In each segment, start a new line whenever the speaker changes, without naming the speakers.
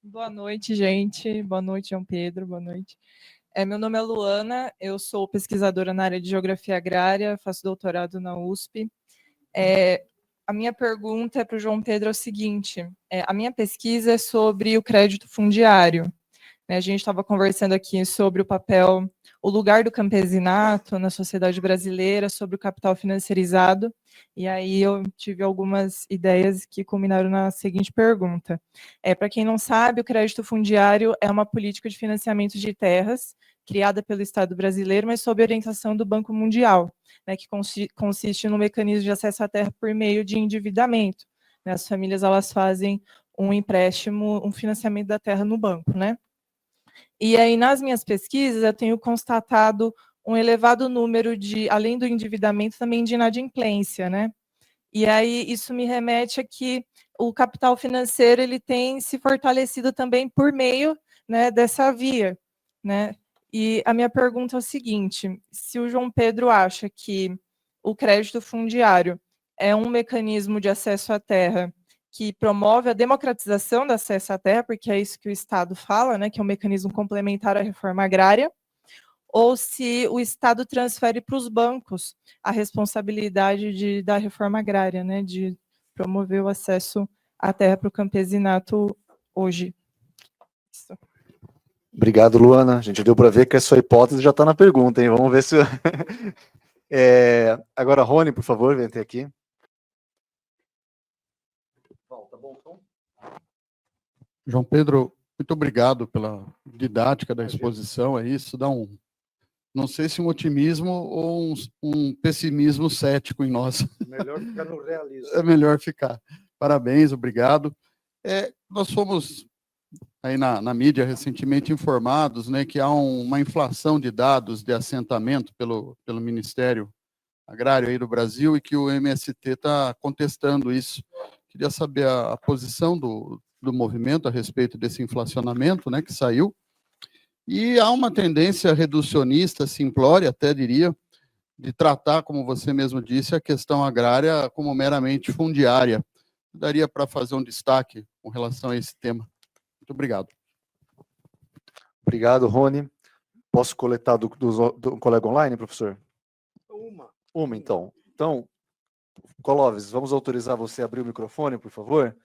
Boa noite, gente. Boa noite, João Pedro. Boa noite. Meu nome é Luana, eu sou pesquisadora na área de Geografia Agrária, faço doutorado na USP. A minha pergunta para o João Pedro é o seguinte: a minha pesquisa é sobre o crédito fundiário. A gente estava conversando aqui sobre o papel, o lugar do campesinato na sociedade brasileira, sobre o capital financiarizado, e aí eu tive algumas ideias que culminaram na seguinte pergunta. Para quem não sabe, o crédito fundiário é uma política de financiamento de terras criada pelo Estado brasileiro, mas sob orientação do Banco Mundial, que consiste no mecanismo de acesso à terra por meio de endividamento. As famílias elas fazem um empréstimo, um financiamento da terra no banco, né? E aí, nas minhas pesquisas, eu tenho constatado um elevado número de, além do endividamento, também de inadimplência, né? E aí, isso me remete a que o capital financeiro ele tem se fortalecido também por meio, né, dessa via, né? E a minha pergunta é o seguinte: se o João Pedro acha que o crédito fundiário é um mecanismo de acesso à terra que promove a democratização do acesso à terra, porque é isso que o Estado fala, né, que é um mecanismo complementar à reforma agrária, ou se o Estado transfere para os bancos a responsabilidade da reforma agrária, né, de promover o acesso à terra para o campesinato hoje. Isso.
Obrigado, Luana. A gente deu para ver que a sua hipótese já está na pergunta, hein? Vamos ver se... Agora, Rony, por favor, vem até aqui.
Tá bom, então? João Pedro, muito obrigado pela didática da exposição. Isso dá não sei se um otimismo ou um pessimismo cético em nós.
Melhor ficar no realismo.
É melhor ficar. Parabéns, obrigado. Nós fomos aí na mídia recentemente informados, né, que há uma inflação de dados de assentamento pelo Ministério Agrário aí do Brasil e que o MST está contestando isso. Queria saber a posição do movimento a respeito desse inflacionamento, né, que saiu. E há uma tendência reducionista, simplória, até diria, de tratar, como você mesmo disse, a questão agrária como meramente fundiária. Daria para fazer um destaque com relação a esse tema. Muito obrigado.
Obrigado, Rony. Posso coletar do colega online, professor? Uma, então. Então, Clóvis, vamos autorizar você a abrir o microfone, por favor?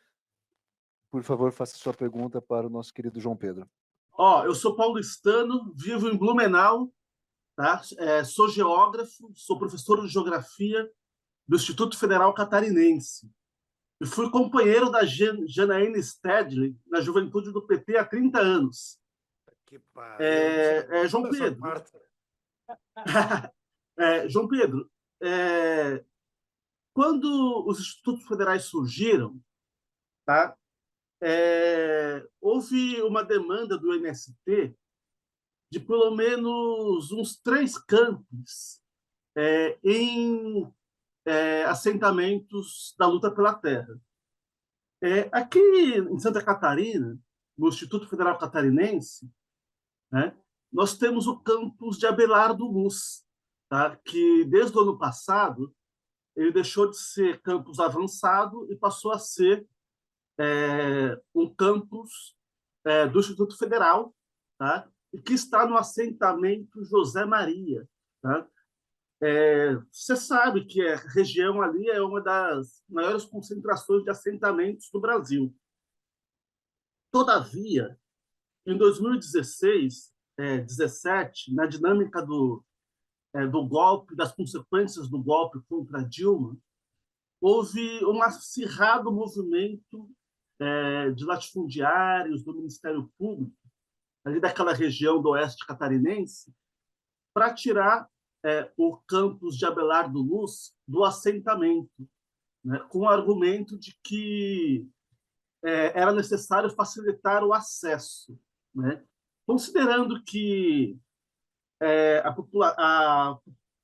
Por favor, faça sua pergunta para o nosso querido João Pedro.
Eu sou paulistano, vivo em Blumenau, tá? Sou geógrafo, sou professor de geografia do Instituto Federal Catarinense. E fui companheiro da Janaína Stedley na juventude do PT há 30 anos. João Pedro. João Pedro, quando os institutos federais surgiram, tá? Houve uma demanda do MST de pelo menos uns 3 campos em assentamentos da luta pela terra. Aqui em Santa Catarina, no Instituto Federal Catarinense, né, nós temos o campus de Abelardo Luz, tá, que desde o ano passado ele deixou de ser campus avançado e passou a ser um campus do Instituto Federal, tá, e que está no assentamento José Maria. Tá? Você sabe que a região ali é uma das maiores concentrações de assentamentos do Brasil. Todavia, em 2016, 17, na dinâmica do golpe, das consequências do golpe contra Dilma, houve um acirrado movimento de latifundiários do Ministério Público, ali daquela região do oeste catarinense, para tirar o campus de Abelardo Luz do assentamento, né, com o argumento de que era necessário facilitar o acesso, né? Considerando que a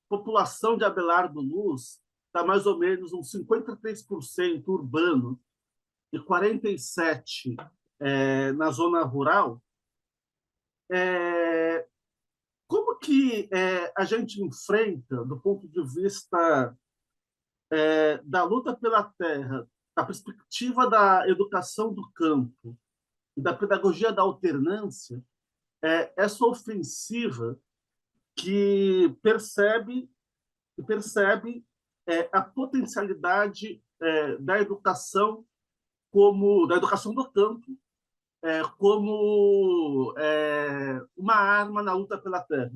população de Abelardo Luz está mais ou menos uns 53% urbano e 47% na zona rural, como que a gente enfrenta, do ponto de vista da luta pela terra, da perspectiva da educação do campo e da pedagogia da alternância, essa ofensiva que percebe a potencialidade da educação do campo como uma arma na luta pela terra.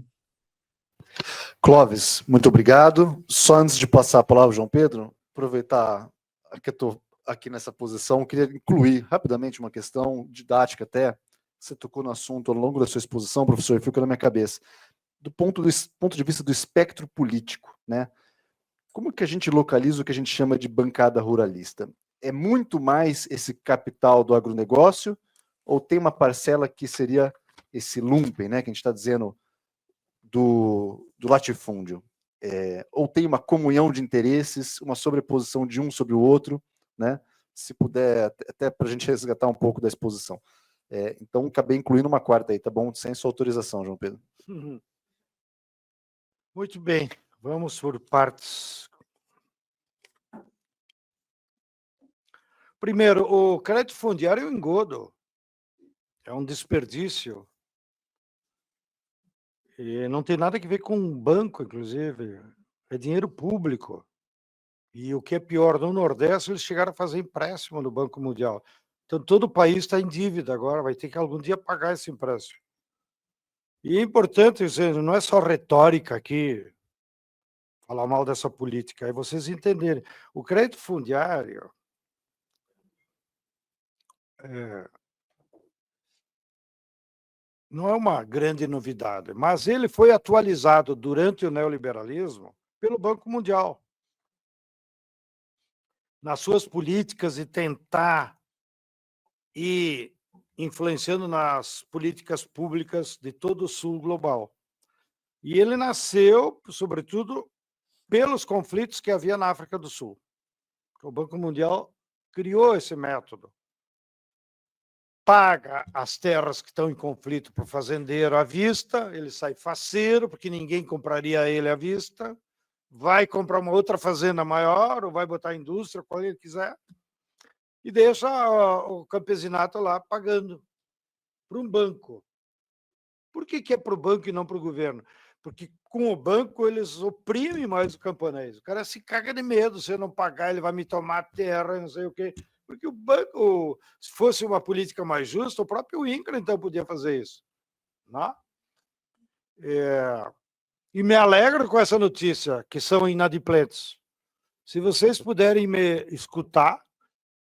Clóvis, muito obrigado. Só antes de passar a palavra ao João Pedro, aproveitar que eu estou aqui nessa posição, eu queria incluir rapidamente uma questão didática até. Você tocou no assunto ao longo da sua exposição, professor, e ficou na minha cabeça. Do ponto de vista do espectro político, né? Como que a gente localiza o que a gente chama de bancada ruralista? É muito mais esse capital do agronegócio ou tem uma parcela que seria esse lumpen, né, que a gente está dizendo do latifúndio? Ou tem uma comunhão de interesses, uma sobreposição de um sobre o outro, né? Se puder, até para a gente resgatar um pouco da exposição. Então, acabei incluindo uma quarta aí, tá bom? Sem sua autorização, João Pedro.
Muito bem, vamos por partes. Primeiro, o crédito fundiário é um engodo, é um desperdício. E não tem nada a ver com um banco, inclusive, é dinheiro público. E o que é pior, no Nordeste eles chegaram a fazer empréstimo no Banco Mundial. Então todo o país está em dívida agora, vai ter que algum dia pagar esse empréstimo. E é importante, não é só retórica aqui, falar mal dessa política, é vocês entenderem. O crédito fundiário não é uma grande novidade, mas ele foi atualizado durante o neoliberalismo pelo Banco Mundial. Nas suas políticas e tentar ir influenciando nas políticas públicas de todo o sul global. E ele nasceu, sobretudo, pelos conflitos que havia na África do Sul. O Banco Mundial criou esse método. Paga as terras que estão em conflito para o fazendeiro à vista, ele sai faceiro, porque ninguém compraria ele à vista, vai comprar uma outra fazenda maior, ou vai botar indústria, qual ele quiser, e deixa o campesinato lá pagando para um banco. Por que é para o banco e não para o governo? Porque com o banco eles oprimem mais o camponês. O cara se caga de medo, se eu não pagar ele vai me tomar terra, não sei o quê. Porque o banco, se fosse uma política mais justa, o próprio INCRA então podia fazer isso. Não? E me alegro com essa notícia, que são inadimplentes. Se vocês puderem me escutar,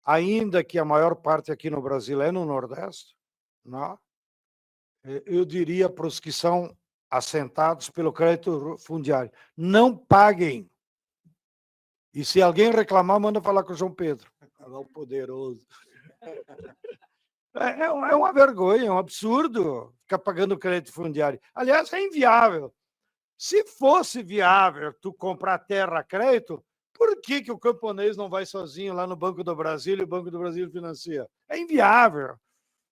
ainda que a maior parte aqui no Brasil é no Nordeste, não? Eu diria para os que são assentados pelo crédito fundiário, não paguem. E se alguém reclamar, manda falar com o João Pedro, o poderoso. É uma vergonha, é um absurdo ficar pagando crédito fundiário. Aliás, é inviável. Se fosse viável tu comprar terra a crédito, por que o camponês não vai sozinho lá no Banco do Brasil e o Banco do Brasil financia? É inviável.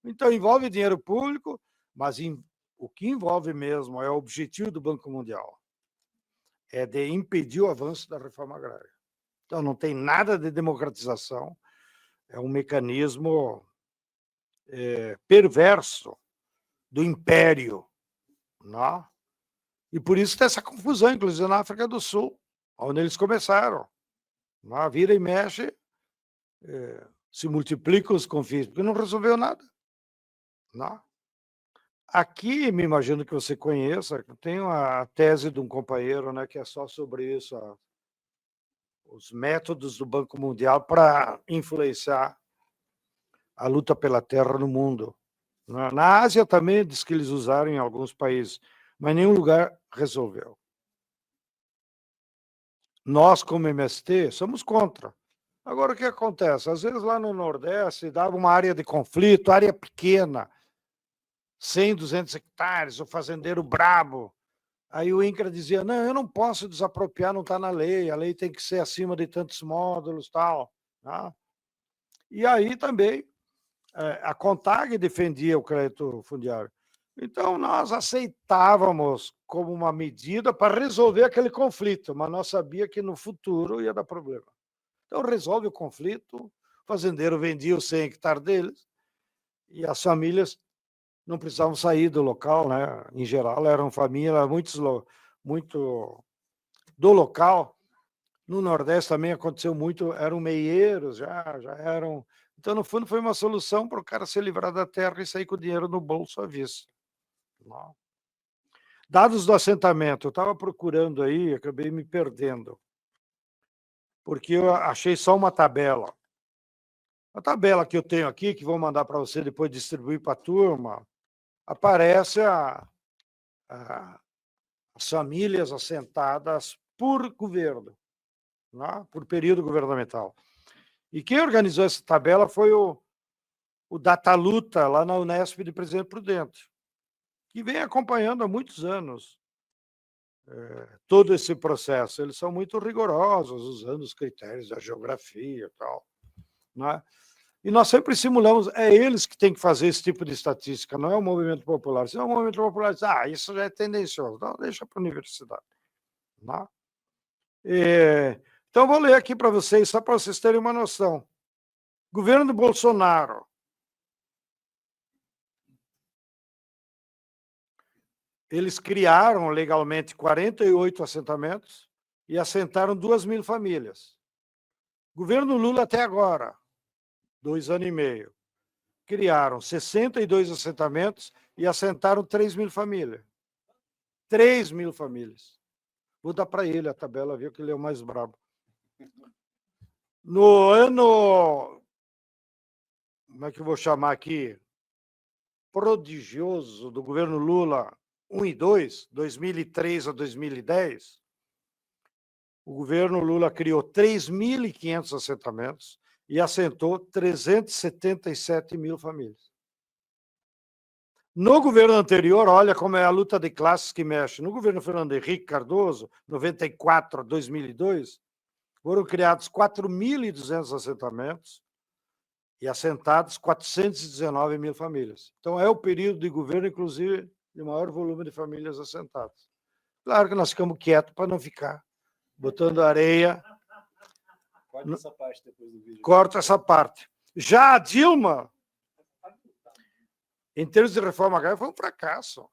Então, envolve dinheiro público, mas o que envolve mesmo é o objetivo do Banco Mundial. É de impedir o avanço da reforma agrária. Então, não tem nada de democratização, é um mecanismo perverso do império. Não? E por isso tem essa confusão, inclusive na África do Sul, onde eles começaram. Não? Vira e mexe, se multiplicam os conflitos, porque não resolveu nada. Não? Aqui, me imagino que você conheça, tem a tese de um companheiro, né, que é só sobre isso, os métodos do Banco Mundial para influenciar a luta pela terra no mundo. Na Ásia também diz que eles usaram em alguns países, mas nenhum lugar resolveu. Nós, como MST, somos contra. Agora, o que acontece? Às vezes lá no Nordeste dava uma área de conflito, área pequena, 100, 200 hectares, o fazendeiro brabo. Aí o INCRA dizia, não, eu não posso desapropriar, não está na lei, a lei tem que ser acima de tantos módulos, tal. Tá? E aí também a CONTAG defendia o crédito fundiário. Então, nós aceitávamos como uma medida para resolver aquele conflito, mas nós sabíamos que no futuro ia dar problema. Então, resolve o conflito, o fazendeiro vendia os 100 hectares deles, e as famílias não precisavam sair do local, né? Em geral, eram famílias muito do local. No Nordeste também aconteceu muito, eram meieiros, já eram. Então, no fundo, foi uma solução para o cara se livrar da terra e sair com o dinheiro no bolso à vista. Dados do assentamento, eu estava procurando aí, acabei me perdendo, porque eu achei só uma tabela. A tabela que eu tenho aqui, que vou mandar para você depois distribuir para a turma, aparece as famílias assentadas por governo, né? Por período governamental. E quem organizou essa tabela foi o Dataluta, lá na Unesp de Presidente Prudente, que vem acompanhando há muitos anos todo esse processo. Eles são muito rigorosos, usando os critérios da geografia e tal, né? E nós sempre simulamos, é eles que têm que fazer esse tipo de estatística, não é o movimento popular. Se é o movimento popular, diz, isso já é tendencioso, então deixa para a universidade. Né? Então, vou ler aqui para vocês, só para vocês terem uma noção. Governo do Bolsonaro. Eles criaram legalmente 48 assentamentos e assentaram 2.000 famílias. Governo Lula até agora, 2 anos e meio, criaram 62 assentamentos e assentaram 3.000 famílias. 3.000 famílias. Vou dar para ele a tabela, viu que ele é o mais brabo. No ano, como é que eu vou chamar aqui? Prodigioso do governo Lula 1 e 2, 2003 a 2010, o governo Lula criou 3.500 assentamentos e assentou 377.000 famílias. No governo anterior, olha como é a luta de classes que mexe. No governo Fernando Henrique Cardoso, 94 a 2002, foram criados 4.200 assentamentos e assentados 419.000 famílias. Então, é o período de governo, inclusive, de maior volume de famílias assentadas. Claro que nós ficamos quietos para não ficar botando areia.
Corta essa parte depois do vídeo.
Corta essa parte. Já a Dilma, em termos de reforma agrária, foi um fracasso.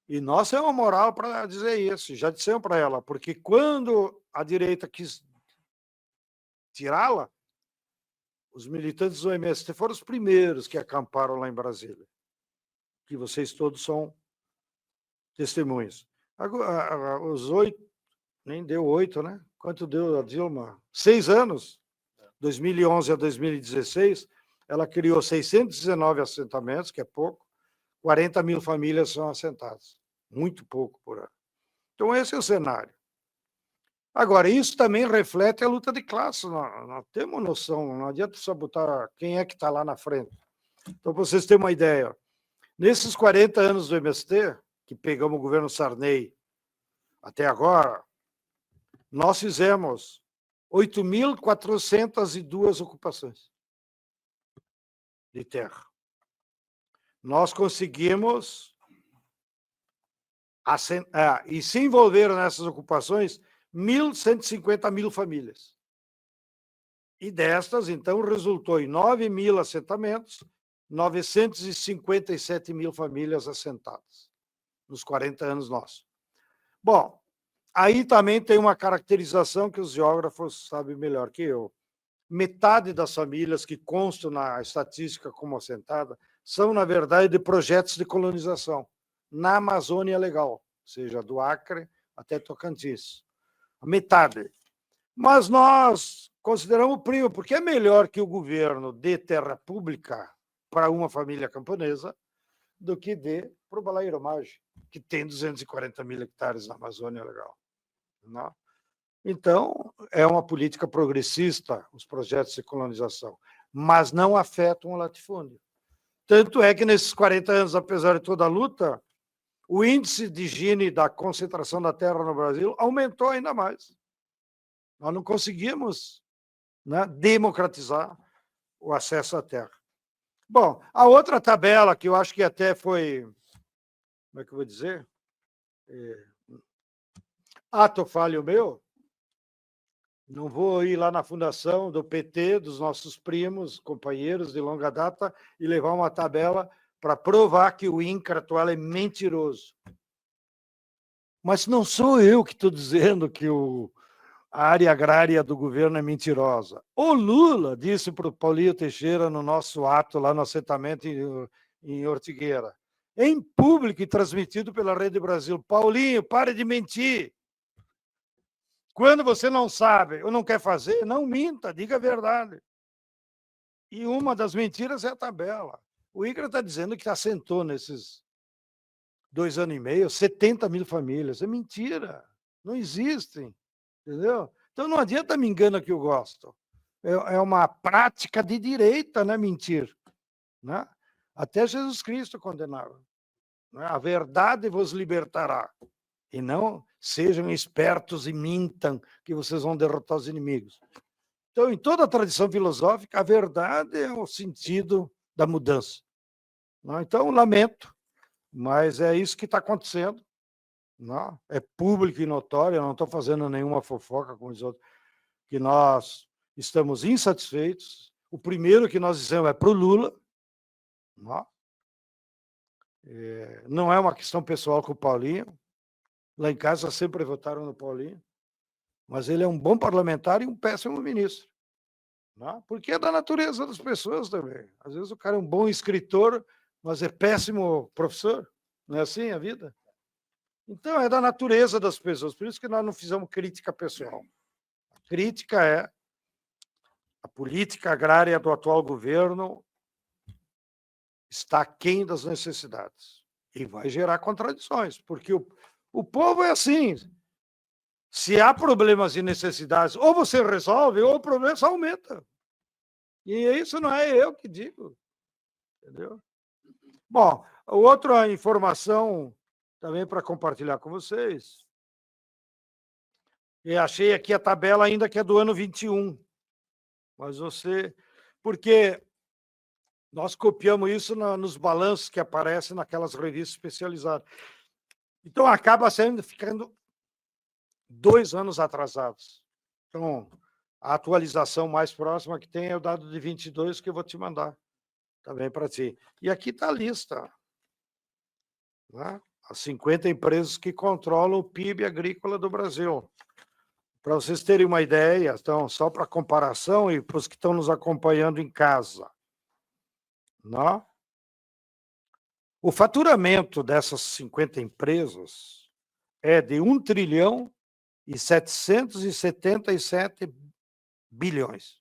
E nós temos moral para dizer isso. Já dissemos para ela, porque quando a direita quis tirá-la, os militantes do MST foram os primeiros que acamparam lá em Brasília. Que vocês todos são testemunhas. Agora, os 8, nem deu 8, né? Quanto deu a Dilma? 6 anos, 2011 a 2016, ela criou 619 assentamentos, que é pouco, 40.000 famílias são assentadas. Muito pouco por ano. Então, esse é o cenário. Agora, isso também reflete a luta de classe. Nós temos noção, não adianta só botar quem é que está lá na frente. Então, para vocês terem uma ideia, nesses 40 anos do MST, que pegamos o governo Sarney até agora, nós fizemos 8.402 ocupações de terra. Nós conseguimos e se envolveram nessas ocupações 1.150.000 famílias. E destas, então, resultou em 9.000 assentamentos, 957.000 famílias assentadas nos 40 anos nossos. Bom, aí também tem uma caracterização que os geógrafos sabem melhor que eu. Metade das famílias que constam na estatística como assentada são, na verdade, de projetos de colonização na Amazônia Legal, ou seja, do Acre até Tocantins. A metade. Mas nós consideramos primo, porque é melhor que o governo dê terra pública para uma família camponesa do que dê para o Balaíro Mágico, que tem 240.000 hectares na Amazônia Legal. Não? Então, é uma política progressista, os projetos de colonização, mas não afetam o latifúndio. Tanto é que nesses 40 anos, apesar de toda a luta, o índice de Gini da concentração da terra no Brasil aumentou ainda mais. Nós não conseguimos, né, democratizar o acesso à terra. Bom, a outra tabela que eu acho que até foi, como é que eu vou dizer? Ato falho meu, Não vou ir lá na fundação do PT, dos nossos primos, companheiros de longa data, e levar uma tabela para provar que o INCRA atual é mentiroso. Mas não sou eu que estou dizendo que a área agrária do governo é mentirosa. O Lula disse para o Paulinho Teixeira no nosso ato lá no assentamento em Ortigueira, em público e transmitido pela Rede Brasil: Paulinho, pare de mentir. Quando você não sabe ou não quer fazer, não minta, diga a verdade. E uma das mentiras é a tabela. O INCRA está dizendo que assentou nesses 2 anos e meio 70 mil famílias. É mentira. Não existem. Entendeu? Então não adianta me enganar que eu gosto. É uma prática de direita, né, mentir. Né? Até Jesus Cristo condenava. Né? A verdade vos libertará. E não sejam espertos e mintam que vocês vão derrotar os inimigos. Então, em toda a tradição filosófica, a verdade é o sentido da mudança. Não? Então, lamento, mas é isso que está acontecendo. Não? É público e notório, eu não estou fazendo nenhuma fofoca com os outros, que nós estamos insatisfeitos. O primeiro que nós dizemos é para o Lula. Não é uma questão pessoal com o Paulinho. Lá em casa sempre votaram no Paulinho. Mas ele é um bom parlamentar e um péssimo ministro. Não? Porque é da natureza das pessoas também. Às vezes o cara é um bom escritor, mas é péssimo professor. Não é assim a vida? Então, é da natureza das pessoas. Por isso que nós não fizemos crítica pessoal. A crítica é a política agrária do atual governo está aquém das necessidades. E vai gerar contradições, porque o povo é assim. Se há problemas e necessidades, ou você resolve, ou o problema só aumenta. E isso não é eu que digo. Entendeu? Bom, outra informação também para compartilhar com vocês. E achei aqui a tabela ainda que é do ano 21. Mas você... Porque nós copiamos isso nos balanços que aparecem naquelas revistas especializadas. Então, acaba ficando 2 anos atrasados. Então, a atualização mais próxima que tem é o dado de 22, que eu vou te mandar também para ti. E aqui está a lista. Né? As 50 empresas que controlam o PIB agrícola do Brasil. Para vocês terem uma ideia, então, só para comparação e para os que estão nos acompanhando em casa. Né? O faturamento dessas 50 empresas é de 1 trilhão e 777 bilhões.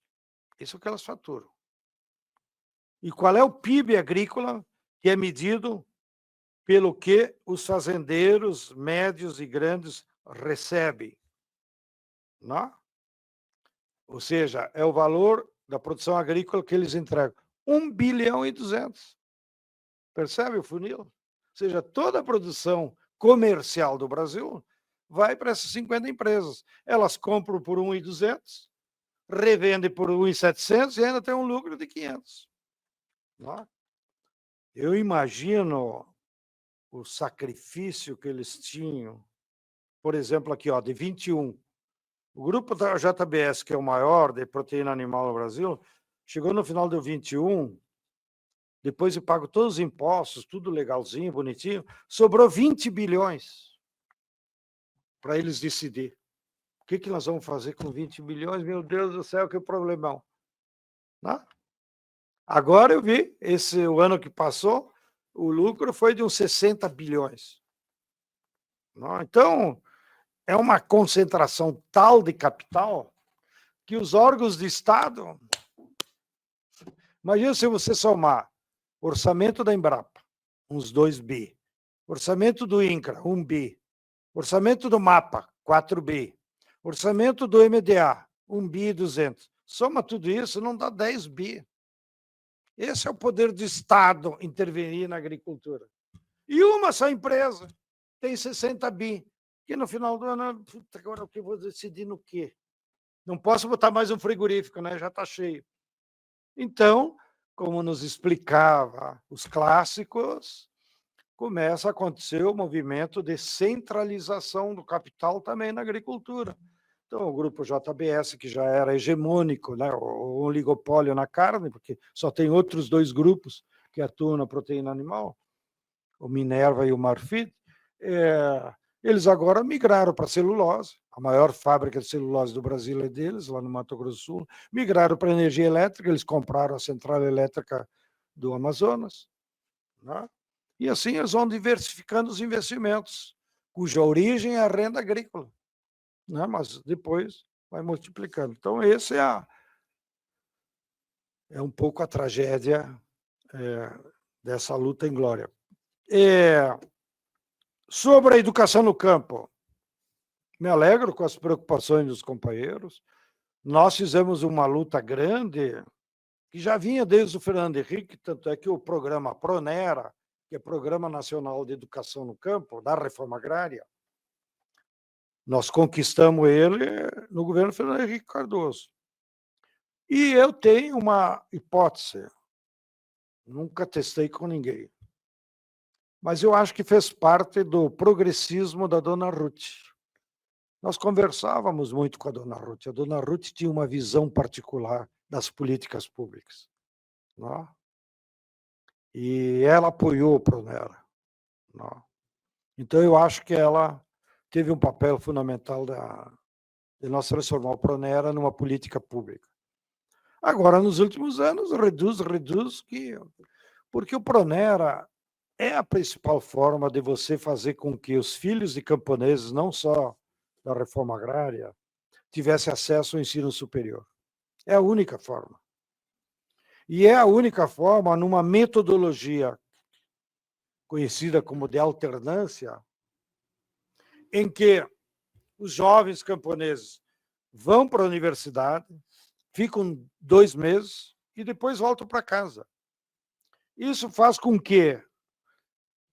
Isso é o que elas faturam. E qual é o PIB agrícola, que é medido pelo que os fazendeiros médios e grandes recebem? Não? Ou seja, é o valor da produção agrícola que eles entregam. 1 bilhão e 200. Percebe o funil? Ou seja, toda a produção comercial do Brasil vai para essas 50 empresas. Elas compram por 1.200, revendem por 1.700 e ainda tem um lucro de 500. Não? Eu imagino o sacrifício que eles tinham. Por exemplo, aqui, ó, de 21. O grupo da JBS, que é o maior de proteína animal no Brasil, chegou no final do 21, depois de pago todos os impostos, tudo legalzinho, bonitinho, sobrou 20 bilhões para eles decidir. O que nós vamos fazer com 20 bilhões? Meu Deus do céu, que problemão. Não? Agora eu vi, o ano que passou, o lucro foi de uns 60 bilhões. Não? Então, é uma concentração tal de capital que os órgãos de Estado... Imagina se você somar orçamento da Embrapa, uns 2 bi. Orçamento do INCRA, 1 bi. Orçamento do MAPA, 4 bi. Orçamento do MDA, 1 bi e 200. Soma tudo isso, não dá 10 bi. Esse é o poder do Estado intervenir na agricultura. E uma só empresa tem 60 bi, que no final do ano, agora o que eu vou decidir no quê? Não posso botar mais um frigorífico, né? Já está cheio. Então, como nos explicava os clássicos, começa a acontecer o movimento de centralização do capital também na agricultura. Então, o grupo JBS, que já era hegemônico, né, o oligopólio na carne, porque só tem outros 2 grupos que atuam na proteína animal, o Minerva e o Marfrig, eles agora migraram para a celulose, a maior fábrica de celulose do Brasil é deles, lá no Mato Grosso do Sul, migraram para a energia elétrica, eles compraram a central elétrica do Amazonas, né? E assim eles vão diversificando os investimentos, cuja origem é a renda agrícola, né? Mas depois vai multiplicando. Então, esse é um pouco a tragédia dessa luta em glória. Sobre a educação no campo, me alegro com as preocupações dos companheiros. Nós fizemos uma luta grande, que já vinha desde o Fernando Henrique, tanto é que o programa PRONERA, que é Programa Nacional de Educação no Campo, da Reforma Agrária, nós conquistamos ele no governo Fernando Henrique Cardoso. E eu tenho uma hipótese, nunca testei com ninguém, mas eu acho que fez parte do progressismo da dona Ruth. Nós conversávamos muito com a dona Ruth. A dona Ruth tinha uma visão particular das políticas públicas, né? E ela apoiou o PRONERA, né? Então, eu acho que ela teve um papel fundamental de nós transformar o PRONERA numa política pública. Agora, nos últimos anos, reduz, porque o PRONERA é a principal forma de você fazer com que os filhos de camponeses, não só da reforma agrária, tivessem acesso ao ensino superior. É a única forma. E é a única forma, numa metodologia conhecida como de alternância, em que os jovens camponeses vão para a universidade, ficam 2 meses e depois voltam para casa. Isso faz com que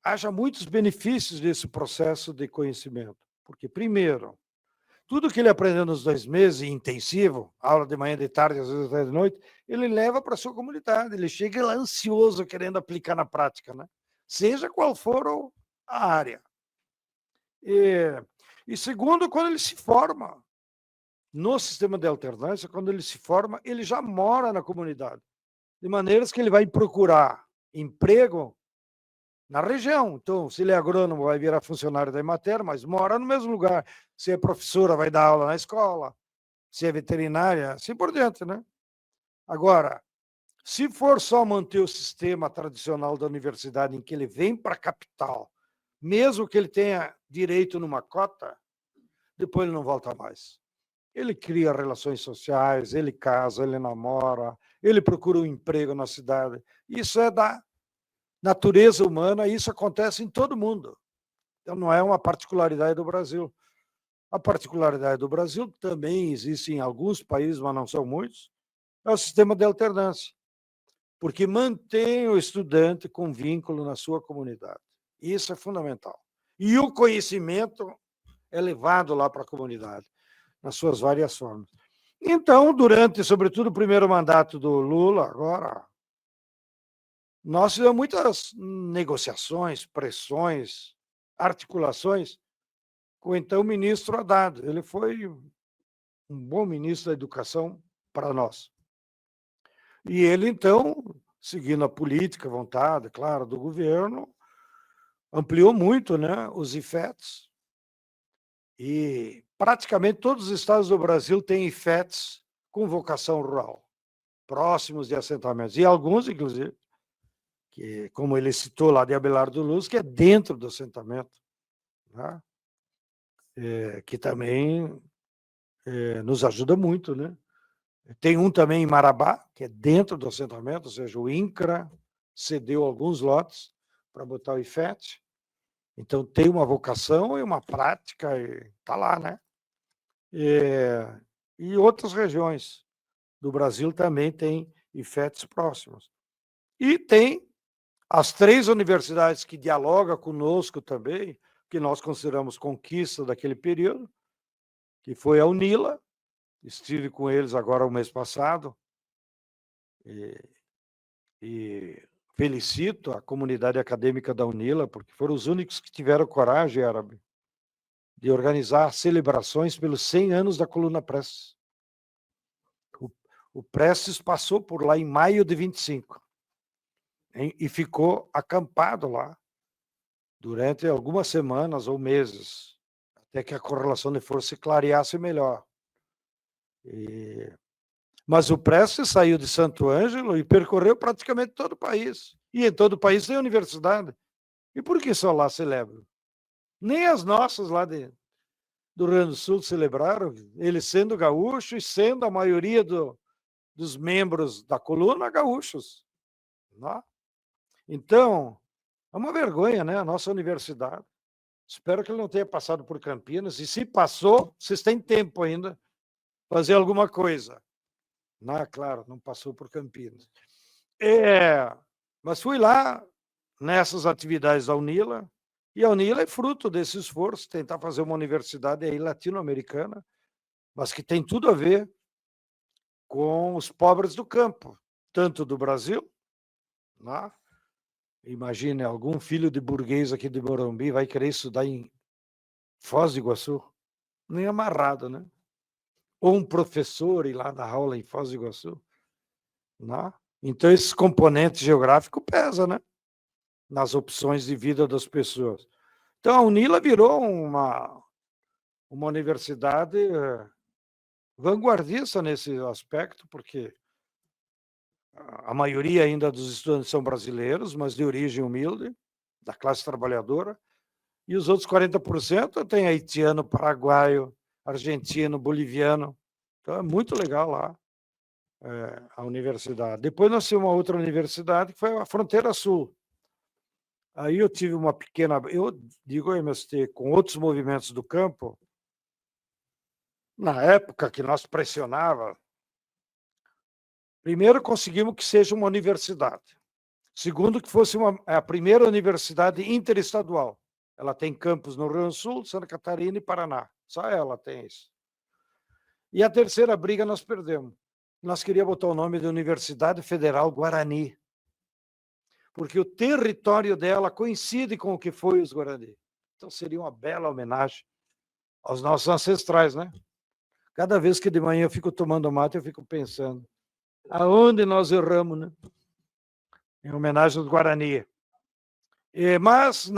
haja muitos benefícios desse processo de conhecimento. Porque, primeiro, tudo que ele aprendeu nos 2 meses, intensivo, aula de manhã, de tarde, às vezes até de noite, ele leva para a sua comunidade, ele chega lá ansioso, querendo aplicar na prática, né? Seja qual for a área. E segundo, quando ele se forma no sistema de alternância, quando ele se forma, ele já mora na comunidade, de maneiras que ele vai procurar emprego na região. Então, se ele é agrônomo, vai virar funcionário da Emater, mas mora no mesmo lugar. Se é professora, vai dar aula na escola. Se é veterinária, assim por diante, né? Agora, se for só manter o sistema tradicional da universidade, em que ele vem para a capital, mesmo que ele tenha direito numa cota, depois ele não volta mais. Ele cria relações sociais, ele casa, ele namora, ele procura um emprego na cidade. Isso é da natureza humana, e isso acontece em todo mundo. Então, não é uma particularidade do Brasil. A particularidade do Brasil, que também existe em alguns países, mas não são muitos, é o sistema de alternância, porque mantém o estudante com vínculo na sua comunidade. Isso é fundamental. E o conhecimento é levado lá para a comunidade, nas suas várias formas. Então, durante, sobretudo, o primeiro mandato do Lula, agora, nós fizemos muitas negociações, pressões, articulações com o então ministro Haddad. Ele foi um bom ministro da educação para nós. E ele, então, seguindo a política, a vontade, claro, do governo, ampliou muito, né, os IFETs. E praticamente todos os estados do Brasil têm IFETs com vocação rural, próximos de assentamentos. E alguns, inclusive, que, como ele citou lá de Abelardo Luz, que é dentro do assentamento, né? Que também nos ajuda muito, né? Tem um também em Marabá, que é dentro do assentamento, ou seja, o INCRA cedeu alguns lotes para botar o IFET. Então, tem uma vocação e uma prática, e está lá, né? E outras regiões do Brasil também têm IFETs próximos. E tem as 3 universidades que dialogam conosco também, que nós consideramos conquista daquele período, que foi a UNILA, estive com eles agora o mês passado, e felicito a comunidade acadêmica da UNILA, porque foram os únicos que tiveram coragem, Árabe, de organizar celebrações pelos 100 anos da Coluna Prestes. O Prestes passou por lá em maio de 25 e ficou acampado lá durante algumas semanas ou meses, até que a correlação de força se clareasse melhor. Mas o Prestes saiu de Santo Ângelo e percorreu praticamente todo o país. E em todo o país tem universidade. E por que só lá celebram? Nem as nossas lá do Rio Grande do Sul celebraram, eles sendo gaúchos e sendo a maioria dos membros da coluna gaúchos. Não? Então, é uma vergonha, né? A nossa universidade. Espero que ele não tenha passado por Campinas. E se passou, vocês têm tempo ainda fazer alguma coisa. Não, claro, não passou por Campinas. Mas fui lá nessas atividades da UNILA, e a UNILA é fruto desse esforço, tentar fazer uma universidade aí latino-americana, mas que tem tudo a ver com os pobres do campo, tanto do Brasil, né? Imagine, algum filho de burguês aqui de Morumbi vai querer estudar em Foz do Iguaçu, nem amarrado, né? Ou um professor ir lá dar aula em Foz do Iguaçu, né? Então, esse componente geográfico pesa, né? Nas opções de vida das pessoas. Então, a UNILA virou uma universidade vanguardista nesse aspecto, porque a maioria ainda dos estudantes são brasileiros, mas de origem humilde, da classe trabalhadora, e os outros 40% tem haitiano, paraguaio, argentino, boliviano. Então, é muito legal lá a universidade. Depois nós tínhamos uma outra universidade, que foi a Fronteira Sul. Aí eu tive uma pequena... Eu digo MST, com outros movimentos do campo, na época que nós pressionava, primeiro conseguimos que seja uma universidade. Segundo, que fosse a primeira universidade interestadual. Ela tem campus no Rio Grande do Sul, Santa Catarina e Paraná. Só ela tem isso. E a terceira briga nós perdemos. Nós queríamos botar o nome de Universidade Federal Guarani, porque o território dela coincide com o que foi os Guarani. Então seria uma bela homenagem aos nossos ancestrais, né? Cada vez que de manhã eu fico tomando mate, eu fico pensando, aonde nós erramos, né? Em homenagem aos Guarani. Mas,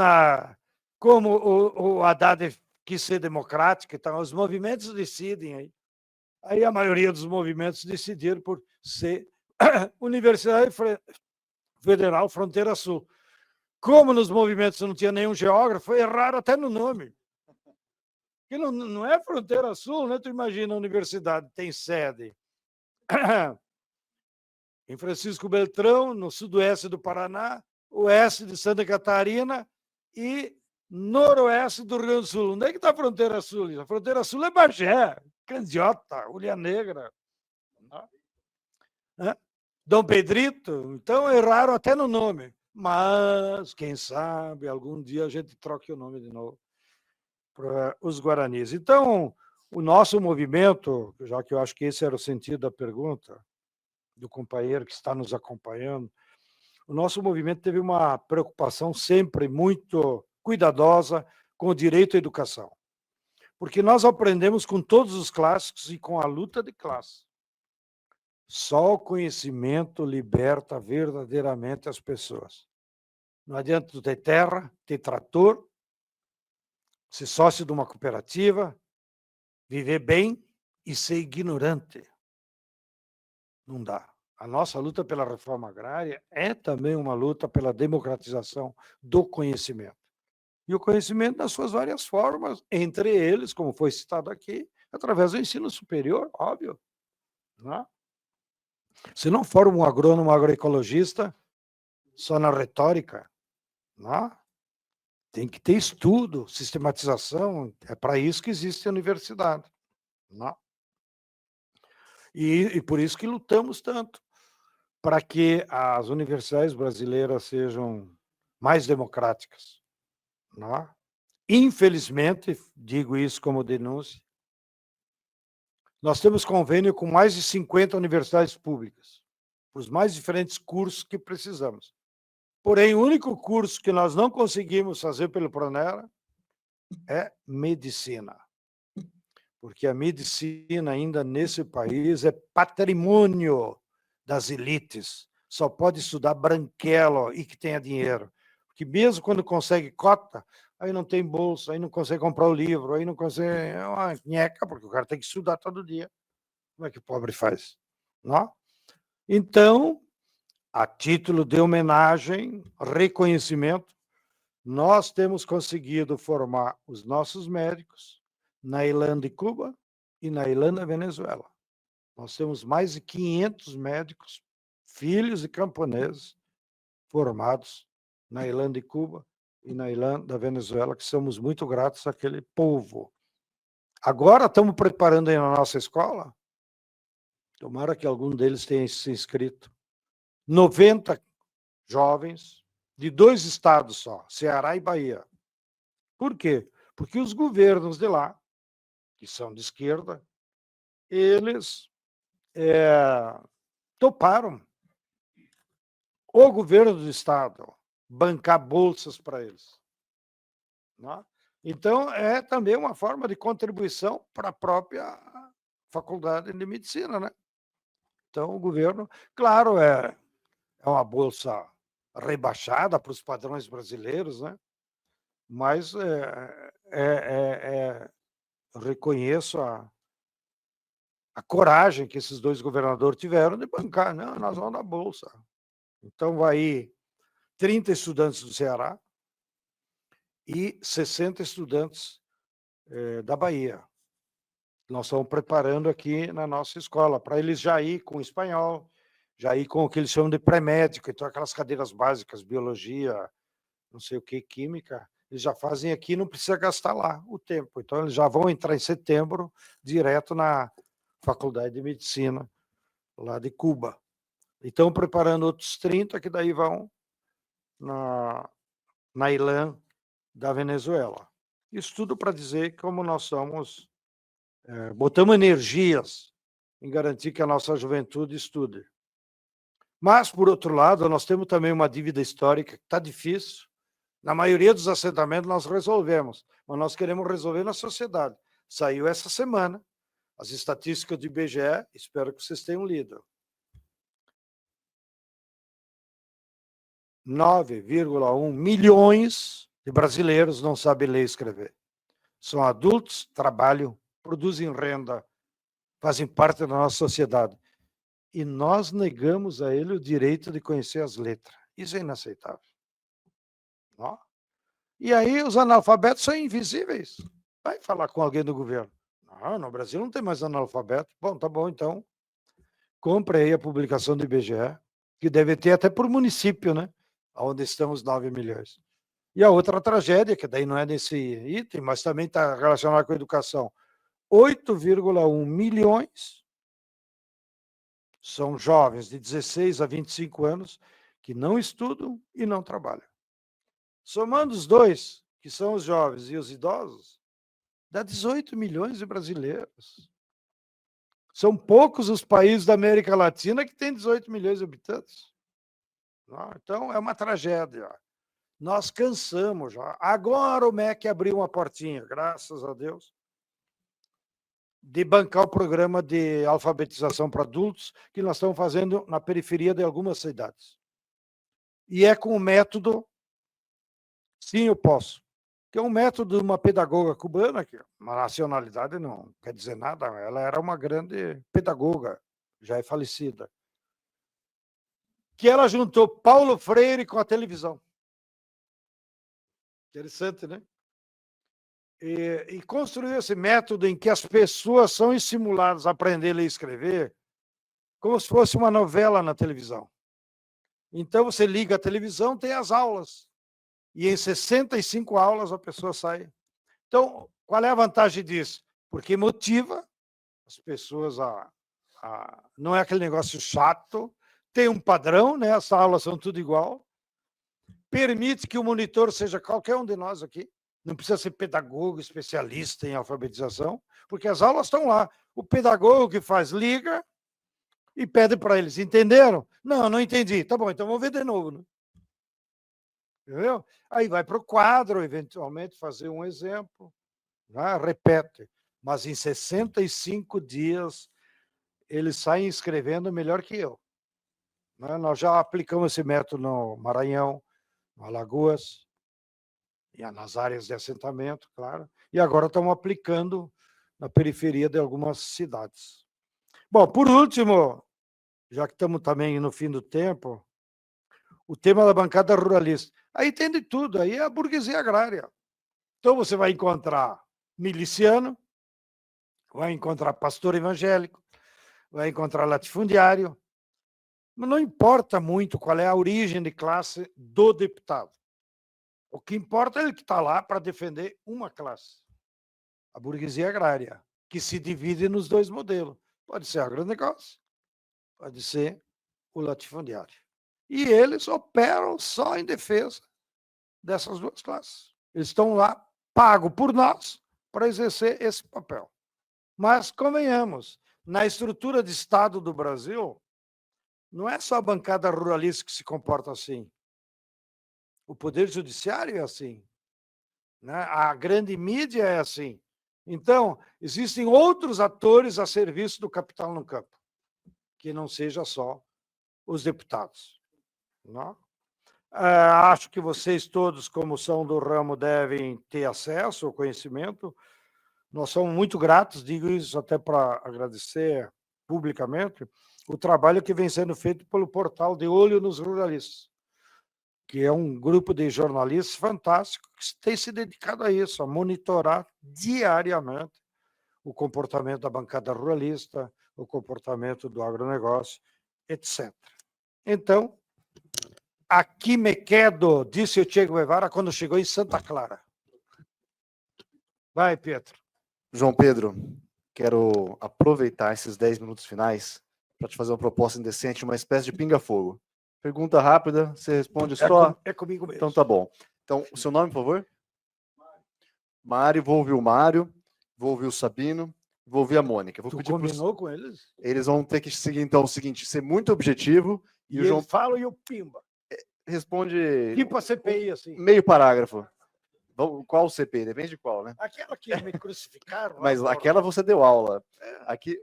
como o Haddad quis ser democrático, então os movimentos decidem aí a maioria dos movimentos decidiram por ser Universidade Federal Fronteira Sul. Como nos movimentos não tinha nenhum geógrafo, erraram até no nome. Porque não é Fronteira Sul, né? Tu imagina, a universidade tem sede em Francisco Beltrão, no sudoeste do Paraná, oeste de Santa Catarina e noroeste do Rio Grande do Sul. Onde é que está a Fronteira Sul? A Fronteira Sul é Bagé, Candiota, Ulha Negra, né? Dom Pedrito. Então, erraram até no nome. Mas, quem sabe, algum dia a gente troque o nome de novo para os Guaranis. Então, o nosso movimento, já que eu acho que esse era o sentido da pergunta do companheiro que está nos acompanhando, o nosso movimento teve uma preocupação sempre muito cuidadosa com o direito à educação. Porque nós aprendemos com todos os clássicos e com a luta de classe. Só o conhecimento liberta verdadeiramente as pessoas. Não adianta tu ter terra, ter trator, ser sócio de uma cooperativa, viver bem e ser ignorante. Não dá. A nossa luta pela reforma agrária é também uma luta pela democratização do conhecimento. E o conhecimento nas suas várias formas, entre eles, como foi citado aqui, através do ensino superior, óbvio. Não? Se não for um agrônomo agroecologista, só na retórica, não? Tem que ter estudo, sistematização, é para isso que existe a universidade. Não? E por isso que lutamos tanto, para que as universidades brasileiras sejam mais democráticas. Não? Infelizmente, digo isso como denúncia, nós temos convênio com mais de 50 universidades públicas, para os mais diferentes cursos que precisamos. Porém, o único curso que nós não conseguimos fazer pelo Pronera é medicina. Porque a medicina ainda nesse país é patrimônio das elites. Só pode estudar branquelo e que tenha dinheiro. Porque mesmo quando consegue cota, aí não tem bolsa, aí não consegue comprar o livro, aí não consegue... É uma nheca, porque o cara tem que estudar todo dia. Como é que o pobre faz? Não? Então, a título de homenagem, reconhecimento, nós temos conseguido formar os nossos médicos na Irlanda e Cuba e na Irlanda e Venezuela. Nós temos mais de 500 médicos, filhos e camponeses, formados na Irlanda e Cuba e na Irlanda e Venezuela, que somos muito gratos àquele povo. Agora estamos preparando aí na nossa escola, tomara que algum deles tenha se inscrito, 90 jovens de 2 estados só, Ceará e Bahia. Por quê? Porque os governos de lá, que são de esquerda, eles toparam o governo do estado bancar bolsas para eles. Né? Então, é também uma forma de contribuição para a própria faculdade de medicina. Né? Então, o governo, claro, é uma bolsa rebaixada para os padrões brasileiros, né? Mas eu reconheço a coragem que esses 2 governadores tiveram de bancar. Não, nós vamos na bolsa. Então, vai ir 30 estudantes do Ceará e 60 estudantes da Bahia. Nós estamos preparando aqui na nossa escola, para eles já ir com espanhol, já ir com o que eles chamam de pré-médico, então aquelas cadeiras básicas, biologia, não sei o que, química, eles já fazem aqui, não precisa gastar lá o tempo. Então, eles já vão entrar em setembro direto na Faculdade de Medicina, lá de Cuba. E estão preparando outros 30 que daí vão na ILAN da Venezuela. Isso tudo para dizer como nós somos, botamos energias em garantir que a nossa juventude estude. Mas, por outro lado, nós temos também uma dívida histórica que está difícil. Na maioria dos assentamentos nós resolvemos, mas nós queremos resolver na sociedade. Saiu essa semana as estatísticas do IBGE, espero que vocês tenham lido. 9,1 milhões de brasileiros não sabem ler e escrever. São adultos, trabalham, produzem renda, fazem parte da nossa sociedade. E nós negamos a ele o direito de conhecer as letras. Isso é inaceitável. Não? E aí os analfabetos são invisíveis. Vai falar com alguém do governo. Não, no Brasil não tem mais analfabeto. Bom, tá bom, então. Compre aí a publicação do IBGE, que deve ter até por município, né? Onde estamos 9 milhões. E a outra tragédia, que daí não é nesse item, mas também está relacionada com a educação. 8,1 milhões são jovens de 16 a 25 anos que não estudam e não trabalham. Somando os dois, que são os jovens e os idosos, dá 18 milhões de brasileiros. São poucos os países da América Latina que têm 18 milhões de habitantes. Então, é uma tragédia. Nós cansamos já. Agora o MEC abriu uma portinha, graças a Deus, de bancar o programa de alfabetização para adultos que nós estamos fazendo na periferia de algumas cidades. E é com o método Sim, Eu Posso, que é um método de uma pedagoga cubana, que uma nacionalidade não quer dizer nada, ela era uma grande pedagoga, já é falecida, que ela juntou Paulo Freire com a televisão. Interessante, né? E construiu esse método em que as pessoas são estimuladas a aprender a ler e escrever como se fosse uma novela na televisão. Então, você liga a televisão, tem as aulas. E em 65 aulas a pessoa sai. Então, qual é a vantagem disso? Porque motiva as pessoas não é aquele negócio chato, tem um padrão, né? As aulas são tudo igual. Permite que o monitor seja qualquer um de nós aqui. Não precisa ser pedagogo, especialista em alfabetização, porque as aulas estão lá. O pedagogo que faz liga e pede para eles. Entenderam? Não, não entendi. Tá bom, então vamos ver de novo. Né? Entendeu? Aí vai para o quadro, eventualmente fazer um exemplo, né? Repete. Mas em 65 dias eles saem escrevendo melhor que eu. Né? Nós já aplicamos esse método no Maranhão, no Alagoas, e nas áreas de assentamento, claro, e agora estamos aplicando na periferia de algumas cidades. Bom, por último, já que estamos também no fim do tempo, o tema da bancada ruralista. Aí tem de tudo, aí é a burguesia agrária. Então você vai encontrar miliciano, vai encontrar pastor evangélico, vai encontrar latifundiário, mas não importa muito qual é a origem de classe do deputado. O que importa é ele que está lá para defender uma classe, a burguesia agrária, que se divide nos dois modelos. Pode ser agronegócio, pode ser o latifundiário. E eles operam só em defesa dessas duas classes. Eles estão lá, pagos por nós, para exercer esse papel. Mas, convenhamos, na estrutura de Estado do Brasil, não é só a bancada ruralista que se comporta assim. O Poder Judiciário é assim. Né? A grande mídia é assim. Então, existem outros atores a serviço do capital no campo, que não seja só os deputados. Não? Acho que vocês todos, como são do ramo, devem ter acesso ao conhecimento. Nós somos muito gratos, digo isso até para agradecer publicamente, o trabalho que vem sendo feito pelo portal De Olho nos Ruralistas, que é um grupo de jornalistas fantástico que tem se dedicado a isso, a monitorar diariamente o comportamento da bancada ruralista, o comportamento do agronegócio, etc. Então, aqui me quedo, disse o Che Guevara quando chegou em Santa Clara. Vai, Pedro.
João Pedro, quero aproveitar esses 10 minutos finais para te fazer uma proposta indecente, uma espécie de pinga-fogo. Pergunta rápida, você responde só.
É comigo mesmo.
Então tá bom. Então, o seu nome, por favor? Mário, vou ouvir o Mário, vou ouvir o Sabino, vou ouvir a Mônica. Vou
Tu
pedir
combinou com eles?
Eles vão ter que seguir, então, o seguinte, ser muito objetivo
E
o João
eles falam e eu pimba.
responde
Tipo a CPI, assim.
meio parágrafo. Qual CPI? Depende de qual, né?
Aquela que me crucificaram.
Mas
lá
aquela você deu aula. Aqui,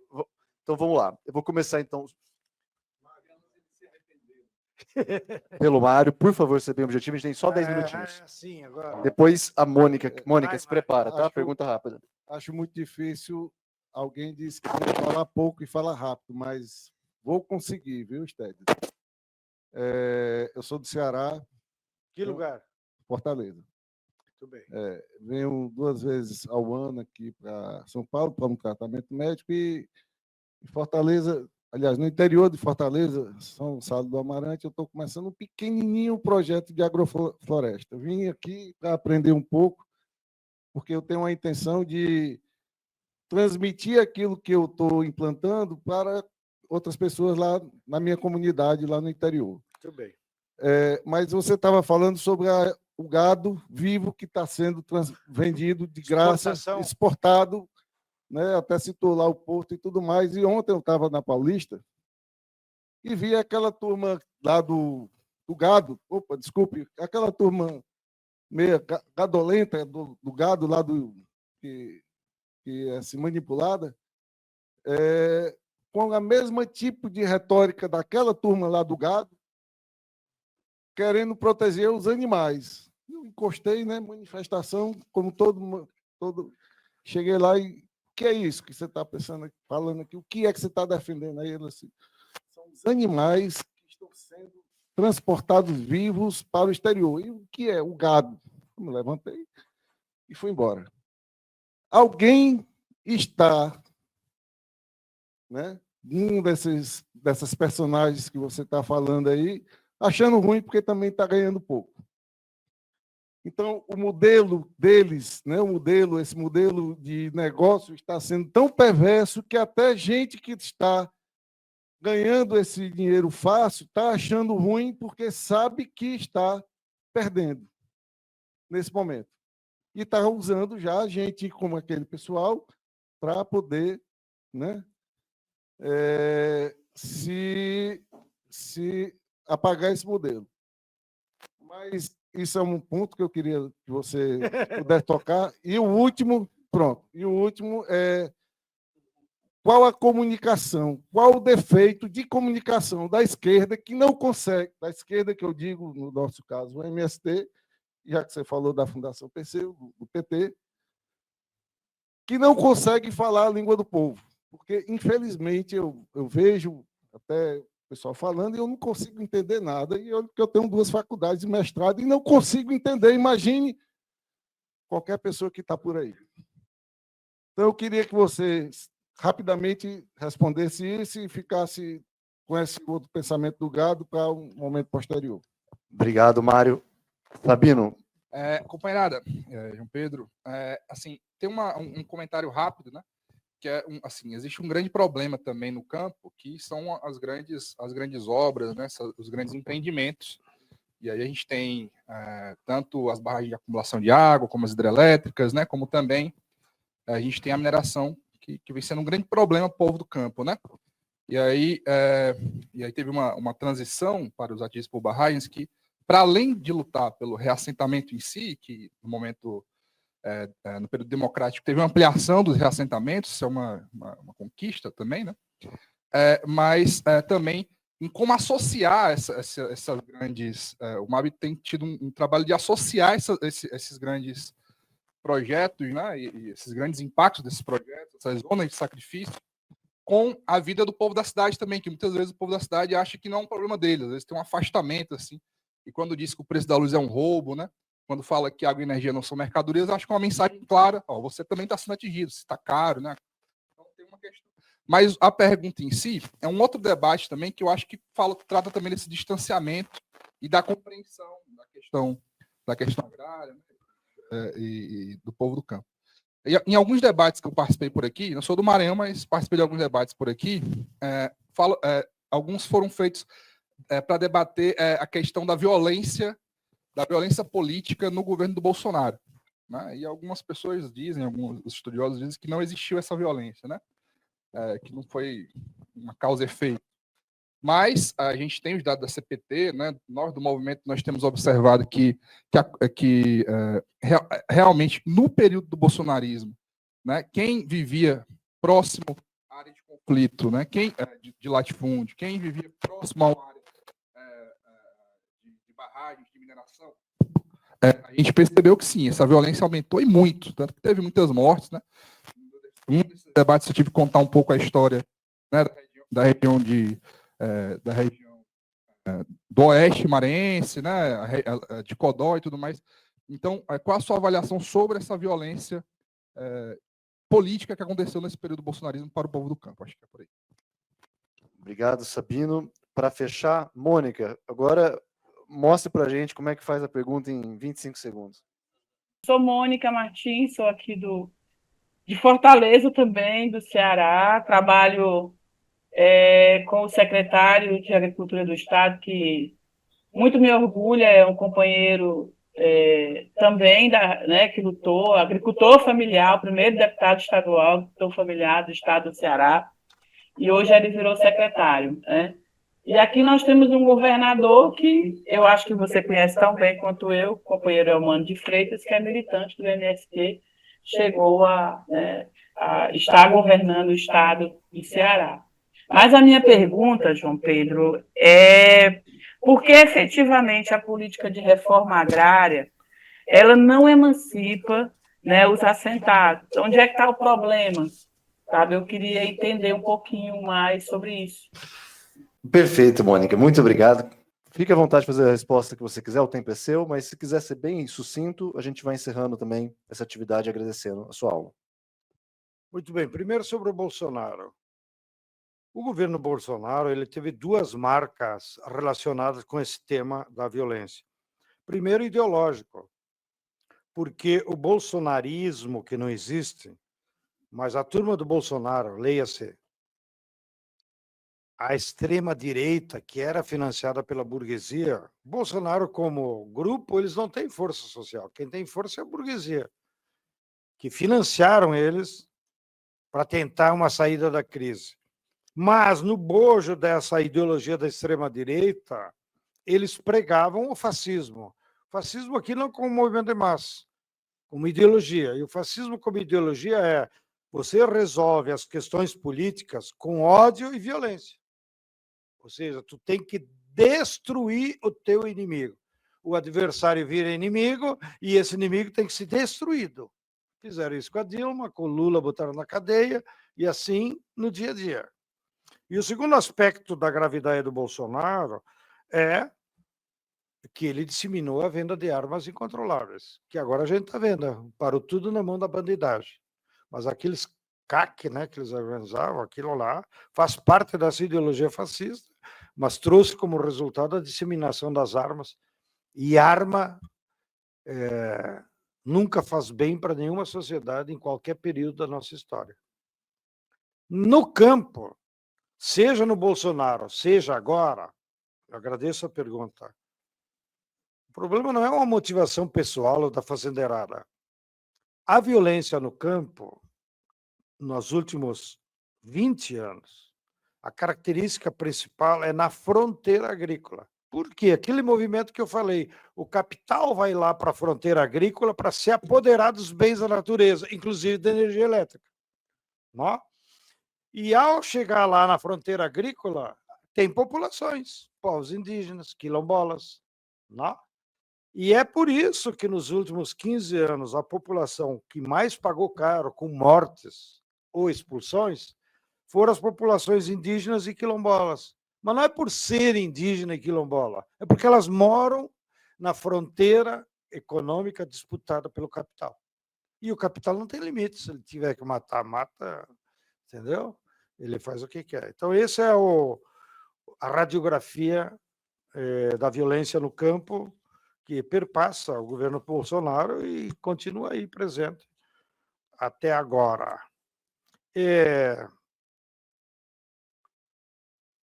então vamos lá. Eu vou começar então pelo Mário, por favor, ser bem objetivo. A gente tem só 10 minutinhos.
Sim, agora.
Depois a Mônica. Mônica,
vai,
se prepara, tá?
acho-
Pergunta rápida.
Acho muito difícil. Alguém disse que tem que falar pouco e falar rápido, mas vou conseguir, viu, Sted? Eu sou do Ceará,
Que lugar?
Fortaleza.
Muito bem.
Venho 2 vezes ao ano aqui para São Paulo para um tratamento médico e em Fortaleza, aliás, no interior de Fortaleza, São Gonçalo do Amarante, eu estou começando um pequenininho projeto de agrofloresta. Vim aqui para aprender um pouco, porque eu tenho uma intenção de transmitir aquilo que eu estou implantando para outras pessoas lá na minha comunidade, lá no interior.
Muito bem.
Mas você estava falando sobre o gado vivo que está sendo vendido de graça,
Exportação.
exportado, né? Até citou lá o Porto e tudo mais. E ontem eu estava na Paulista e vi aquela turma lá do gado, desculpe, aquela turma meio gadolenta do gado lá que é assim, manipulada, com a mesma tipo de retórica daquela turma lá do gado, querendo proteger os animais. Eu encostei, né? Manifestação, como todo. Cheguei lá e o que é isso que você está pensando, falando aqui? O que é que você está defendendo aí? Assim, são os animais que estão sendo transportados vivos para o exterior. E o que é? O gado. Eu me levantei e fui embora. Alguém está, né? Dessas personagens que você está falando aí, achando ruim porque também está ganhando pouco. Então, o modelo deles, né, esse modelo de negócio está sendo tão perverso que até gente que está ganhando esse dinheiro fácil está achando ruim porque sabe que está perdendo nesse momento. E está usando já gente como aquele pessoal para poder, né, se apagar esse modelo. Mas isso é um ponto que eu queria que você pudesse tocar. E o último, pronto, e o último é qual a comunicação, qual o defeito de comunicação da esquerda que não consegue, da esquerda que eu digo, no nosso caso, o MST, já que você falou da Fundação PC, do PT, que não consegue falar a língua do povo. Porque, infelizmente, eu vejo até o pessoal falando e eu não consigo entender nada. E eu tenho 2 faculdades de mestrado e não consigo entender. Imagine qualquer pessoa que está por aí. Então, eu queria que você rapidamente respondesse isso e ficasse com esse outro pensamento do gado para um momento posterior.
Obrigado, Mário. Sabino.
Companheirada, João Pedro, assim, tem um comentário rápido, né? Que é assim, existe um grande problema também no campo, que são as grandes obras, né? Os grandes empreendimentos. E aí a gente tem tanto as barragens de acumulação de água, como as hidrelétricas, né? Como também a gente tem a mineração, que vem sendo um grande problema para o povo do campo, né? E aí teve uma transição para os ativos por barragens que, para além de lutar pelo reassentamento em si, que no momento, no período democrático, teve uma ampliação dos reassentamentos, isso é uma conquista também, né? Mas também em como associar essas grandes... o MAB tem tido um trabalho de associar esses grandes projetos, né? E esses grandes impactos desses projetos, essas zonas de sacrifício, com a vida do povo da cidade também, que muitas vezes o povo da cidade acha que não é um problema deles, às vezes tem um afastamento, assim, e quando diz que o preço da luz é um roubo, né? Quando fala que água e energia não são mercadorias, acho que é uma mensagem clara, ó, você também está sendo atingido, se está caro, né? Então tem uma questão. Mas a pergunta em si é um outro debate também, que eu acho que trata também desse distanciamento e da compreensão da questão agrária, né? E do povo do campo. Em alguns debates que eu participei por aqui, não sou do Maranhão, mas participei de alguns debates por aqui, alguns foram feitos para debater a questão da violência política no governo do Bolsonaro, né? E algumas pessoas dizem, alguns estudiosos dizem que não existiu essa violência, né? Que não foi uma causa e efeito. Mas a gente tem os dados da CPT, né? Nós do movimento nós temos observado que realmente no período do bolsonarismo, né, quem vivia próximo à área de conflito, né, de latifúndio, quem vivia próximo a uma área de barragens, de mineração, a gente percebeu que sim, essa violência aumentou e muito, tanto que teve muitas mortes, né? Um desses debates eu tive que contar um pouco a história, né, da região do oeste maranhense, né, de Codó e tudo mais. Então, qual a sua avaliação sobre essa violência política que aconteceu nesse período do bolsonarismo para o povo do campo? Acho que é por aí.
Obrigado, Sabino. Para fechar, Mônica, agora mostre para a gente como é que faz a pergunta em 25 segundos.
Sou Mônica Martins, sou aqui de Fortaleza também, do Ceará. Trabalho com o secretário de Agricultura do Estado, que muito me orgulha, é um companheiro também né, que lutou, agricultor familiar, o primeiro deputado estadual, agricultor familiar do Estado do Ceará, e hoje ele virou secretário, né? E aqui nós temos um governador que eu acho que você conhece tão bem quanto eu, o companheiro Elmano de Freitas, que é militante do MST, chegou a estar governando o Estado do Ceará. Mas a minha pergunta, João Pedro, é por que efetivamente a política de reforma agrária ela não emancipa, né, os assentados? Onde é que está o problema? Sabe? Eu queria entender um pouquinho mais sobre isso.
Perfeito, Mônica. Muito obrigado. Fique à vontade de fazer a resposta que você quiser, o tempo é seu, mas se quiser ser bem sucinto, a gente vai encerrando também essa atividade agradecendo a sua aula.
Muito bem. Primeiro sobre o Bolsonaro. O governo Bolsonaro ele teve 2 marcas relacionadas com esse tema da violência. Primeiro, ideológico, porque o bolsonarismo, que não existe, mas a turma do Bolsonaro, leia-se, a extrema-direita, que era financiada pela burguesia, Bolsonaro, como grupo, eles não têm força social. Quem tem força é a burguesia, que financiaram eles para tentar uma saída da crise. Mas, no bojo dessa ideologia da extrema-direita, eles pregavam o fascismo. Fascismo aqui não como movimento de massa, como ideologia. E o fascismo como ideologia é você resolve as questões políticas com ódio e violência. Ou seja, tu tem que destruir o teu inimigo. O adversário vira inimigo e esse inimigo tem que ser destruído. Fizeram isso com a Dilma, com o Lula, botaram na cadeia e assim no dia a dia. E o segundo aspecto da gravidade do Bolsonaro é que ele disseminou a venda de armas incontroláveis, que agora a gente está vendo, parou tudo na mão da bandidagem. Mas aqueles CAC, né, que eles organizavam, aquilo lá, faz parte dessa ideologia fascista, mas trouxe como resultado a disseminação das armas. E arma nunca faz bem para nenhuma sociedade em qualquer período da nossa história. No campo, seja no Bolsonaro, seja agora, eu agradeço a pergunta, o problema não é uma motivação pessoal ou da fazendeirada. A violência no campo, nos últimos 20 anos, a característica principal é na fronteira agrícola. Por quê? Aquele movimento que eu falei, o capital vai lá para a fronteira agrícola para se apoderar dos bens da natureza, inclusive da energia elétrica. Não? E ao chegar lá na fronteira agrícola, tem populações, povos indígenas, quilombolas. Não? E é por isso que nos últimos 15 anos a população que mais pagou caro com mortes ou expulsões foram as populações indígenas e quilombolas. Mas não é por ser indígena e quilombola, é porque elas moram na fronteira econômica disputada pelo capital. E o capital não tem limite, se ele tiver que matar, mata, entendeu? Ele faz o que quer. Então, essa é a radiografia da violência no campo, que perpassa o governo Bolsonaro e continua aí presente até agora.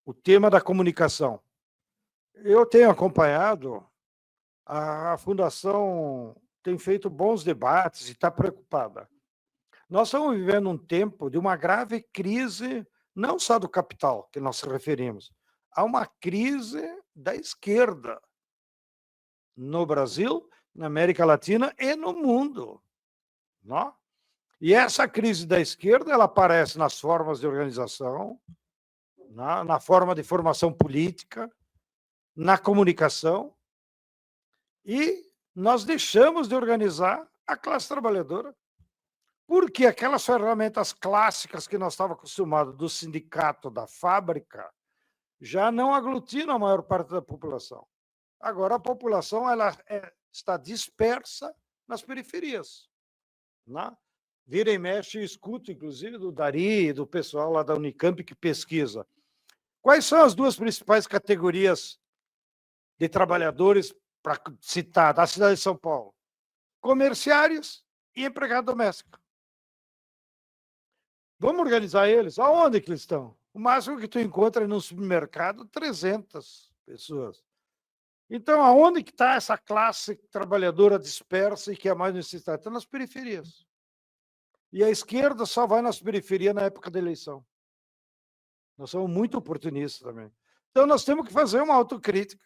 O tema da comunicação. Eu tenho acompanhado, a Fundação tem feito bons debates e está preocupada. Nós estamos vivendo um tempo de uma grave crise, não só do capital, que nós nos referimos, há uma crise da esquerda no Brasil, na América Latina e no mundo. Não? E essa crise da esquerda ela aparece nas formas de organização, na forma de formação política, na comunicação, e nós deixamos de organizar a classe trabalhadora, porque aquelas ferramentas clássicas que nós estávamos acostumados do sindicato, da fábrica, já não aglutinam a maior parte da população. Agora, a população ela está dispersa nas periferias. Né? Vira e mexe, eu escuto, inclusive, do Dari, do pessoal lá da Unicamp que pesquisa. Quais são as duas principais categorias de trabalhadores, para citar, da cidade de São Paulo? Comerciários e empregado doméstico. Vamos organizar eles? Aonde que eles estão? O máximo que tu encontra no supermercado, 300 pessoas. Então, aonde que está essa classe trabalhadora dispersa e que é mais necessitada? Está nas periferias. E a esquerda só vai nas periferias na época da eleição. Nós somos muito oportunistas também. Então, nós temos que fazer uma autocrítica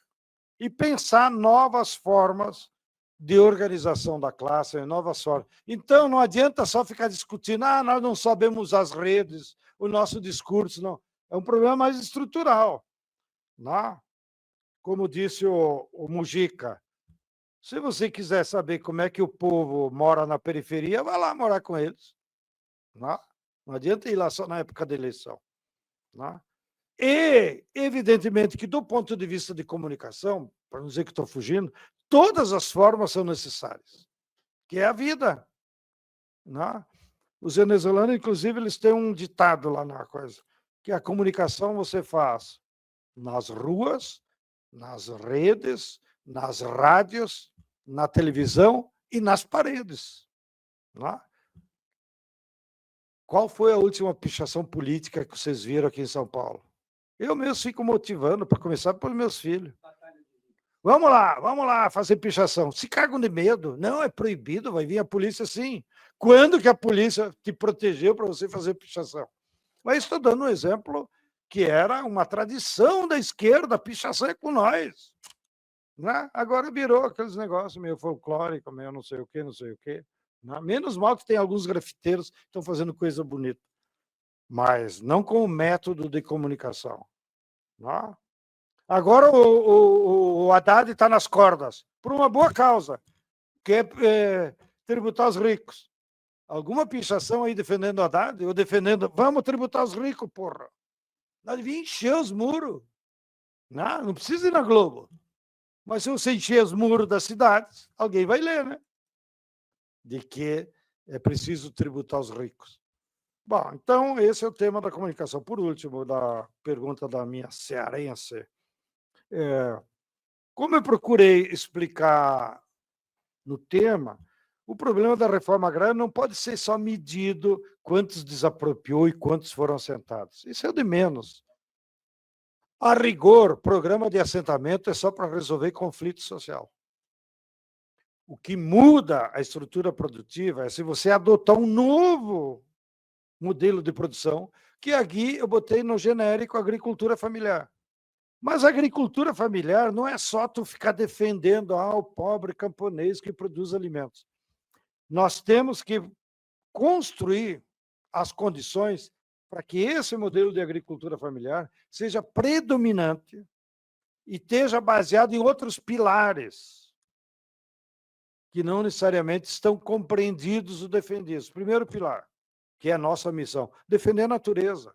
e pensar novas formas de organização da classe, novas formas. Então, não adianta só ficar discutindo, nós não sabemos as redes, o nosso discurso, não. É um problema mais estrutural. Não? Como disse o Mujica, se você quiser saber como é que o povo mora na periferia, vai lá morar com eles. Não adianta ir lá só na época da eleição. E, evidentemente, que do ponto de vista de comunicação, para não dizer que estou fugindo, todas as formas são necessárias, que é a vida. Os venezuelanos, inclusive, eles têm um ditado lá na coisa, que a comunicação você faz nas ruas, nas redes, nas rádios, na televisão e nas paredes. Qual foi a última pichação política que vocês viram aqui em São Paulo? Eu mesmo fico motivando, para começar, pelos meus filhos. Vamos lá fazer pichação. Se cagam de medo. Não, é proibido, vai vir a polícia sim. Quando que a polícia te protegeu para você fazer pichação? Mas estou dando um exemplo que era uma tradição da esquerda, a pichação é com nós. Né? Agora virou aqueles negócios meio folclórico, meio não sei o quê, não sei o quê. Né? Menos mal que tem alguns grafiteiros que estão fazendo coisa bonita, mas não com o método de comunicação. Né? Agora o Haddad está nas cordas, por uma boa causa, que é tributar os ricos. Alguma pichação aí defendendo o Haddad, ou defendendo, vamos tributar os ricos, porra. Nós devia encher os muros. Não precisa ir na Globo. Mas se você encher os muros das cidades, alguém vai ler, né? De que é preciso tributar os ricos. Bom, então esse é o tema da comunicação. Por último, da pergunta da minha cearense. Como eu procurei explicar no tema, o problema da reforma agrária não pode ser só medido quantos desapropriou e quantos foram assentados. Isso é o de menos. A rigor, programa de assentamento é só para resolver conflito social. O que muda a estrutura produtiva é se você adotar um novo modelo de produção, que aqui eu botei no genérico agricultura familiar. Mas a agricultura familiar não é só tu ficar defendendo o pobre camponês que produz alimentos. Nós temos que construir as condições para que esse modelo de agricultura familiar seja predominante e esteja baseado em outros pilares que não necessariamente estão compreendidos ou defendidos. Primeiro pilar, que é a nossa missão, defender a natureza.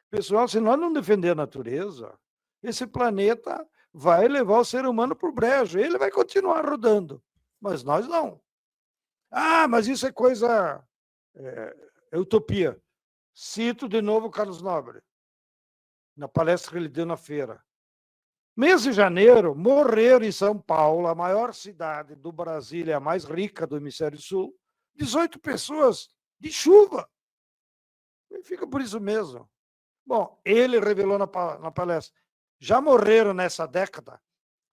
Pessoal, se nós não defender a natureza, esse planeta vai levar o ser humano para o brejo. Ele vai continuar rodando, mas nós não. Mas isso é coisa... é utopia. Cito de novo o Carlos Nobre, na palestra que ele deu na feira. Mês de janeiro, morreram em São Paulo, a maior cidade do Brasil e a mais rica do Hemisfério Sul, 18 pessoas de chuva. E fica por isso mesmo. Bom, ele revelou na palestra, já morreram nessa década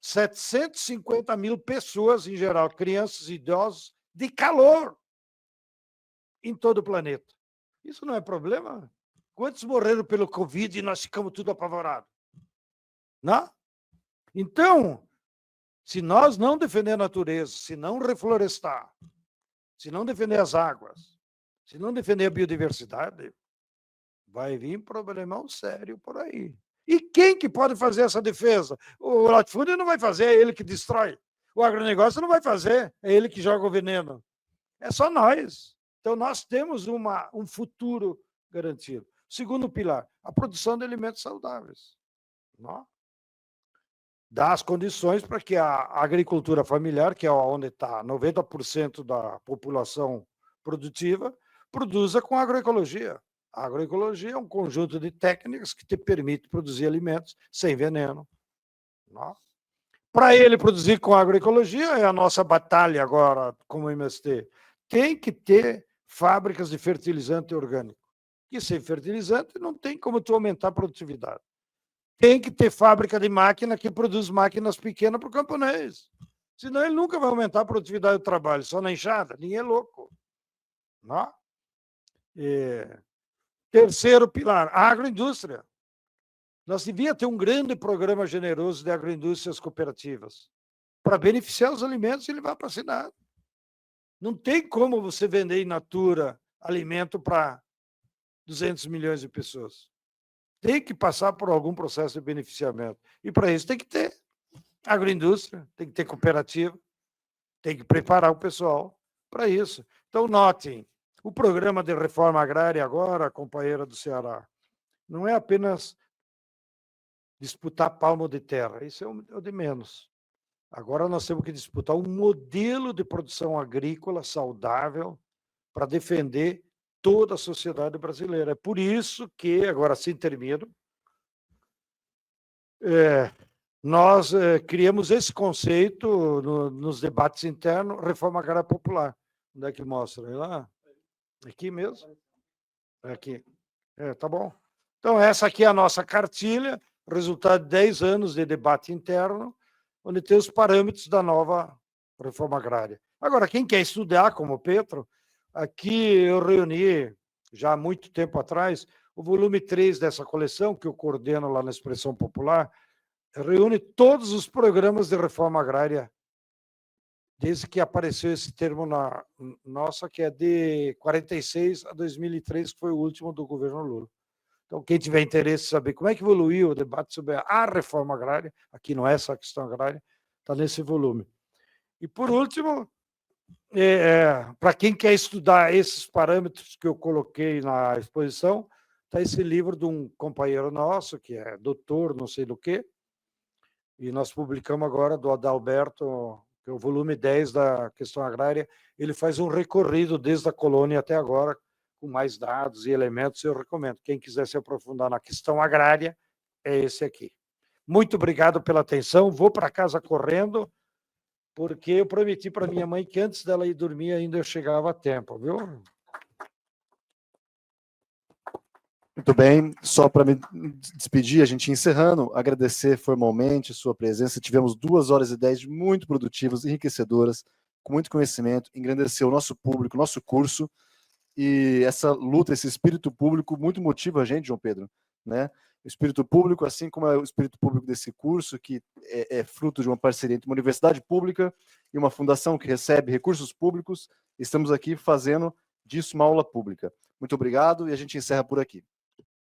750 mil pessoas, em geral, crianças e idosos, de calor em todo o planeta. Isso não é problema? Quantos morreram pelo Covid e nós ficamos tudo apavorados? Não? Então, se nós não defender a natureza, se não reflorestar, se não defender as águas, se não defender a biodiversidade, vai vir um problemão sério por aí. E quem que pode fazer essa defesa? O latifúndio não vai fazer, é ele que destrói. O agronegócio não vai fazer, é ele que joga o veneno. É só nós. Então, nós temos um futuro garantido. Segundo pilar, a produção de alimentos saudáveis. Não? Dá as condições para que a agricultura familiar, que é onde está 90% da população produtiva, produza com agroecologia. A agroecologia é um conjunto de técnicas que te permite produzir alimentos sem veneno. Para ele produzir com agroecologia, é a nossa batalha agora como MST. Tem que ter fábricas de fertilizante orgânico. E sem fertilizante não tem como tu aumentar a produtividade. Tem que ter fábrica de máquina que produz máquinas pequenas para o camponês. Senão ele nunca vai aumentar a produtividade do trabalho, só na enxada. Ninguém é louco. Não? Terceiro pilar, a agroindústria. Nós devíamos ter um grande programa generoso de agroindústrias cooperativas para beneficiar os alimentos e levar para a cidade. Não tem como você vender in natura alimento para 200 milhões de pessoas. Tem que passar por algum processo de beneficiamento. E para isso tem que ter agroindústria, tem que ter cooperativa, tem que preparar o pessoal para isso. Então, notem, o programa de reforma agrária agora, companheira do Ceará, não é apenas disputar palmo de terra, isso é o de menos. Agora nós temos que disputar um modelo de produção agrícola saudável para defender toda a sociedade brasileira. É por isso que, agora sim termino, nós criamos esse conceito nos debates internos, reforma agrária popular. Onde é que mostra? É lá? Aqui mesmo? Aqui. Tá bom. Então, essa aqui é a nossa cartilha, resultado de 10 anos de debate interno, onde tem os parâmetros da nova reforma agrária. Agora, quem quer estudar, como o Petro, aqui eu reuni, já há muito tempo atrás, o volume 3 dessa coleção, que eu coordeno lá na Expressão Popular, reúne todos os programas de reforma agrária, desde que apareceu esse termo na nossa, que é de 46 a 2003, que foi o último do governo Lula. Então, quem tiver interesse em saber como é que evoluiu o debate sobre a reforma agrária, aqui não é só a questão agrária, está nesse volume. E, por último, para quem quer estudar esses parâmetros que eu coloquei na exposição, está esse livro de um companheiro nosso, que é doutor, não sei do quê, e nós publicamos agora do Adalberto, que é o volume 10 da questão agrária. Ele faz um recorrido desde a colônia até agora, com mais dados e elementos, eu recomendo. Quem quiser se aprofundar na questão agrária, é esse aqui. Muito obrigado pela atenção. Vou para casa correndo, porque eu prometi para minha mãe que antes dela ir dormir ainda eu chegava a tempo, viu?
Muito bem, só para me despedir, a gente encerrando, agradecer formalmente sua presença. Tivemos 2 horas e 10 muito produtivas, enriquecedoras, com muito conhecimento, engrandeceu o nosso público, nosso curso, e essa luta, esse espírito público muito motiva a gente, João Pedro, né? O espírito público, assim como é o espírito público desse curso, que é fruto de uma parceria entre uma universidade pública e uma fundação que recebe recursos públicos, estamos aqui fazendo disso uma aula pública. Muito obrigado e a gente encerra por aqui.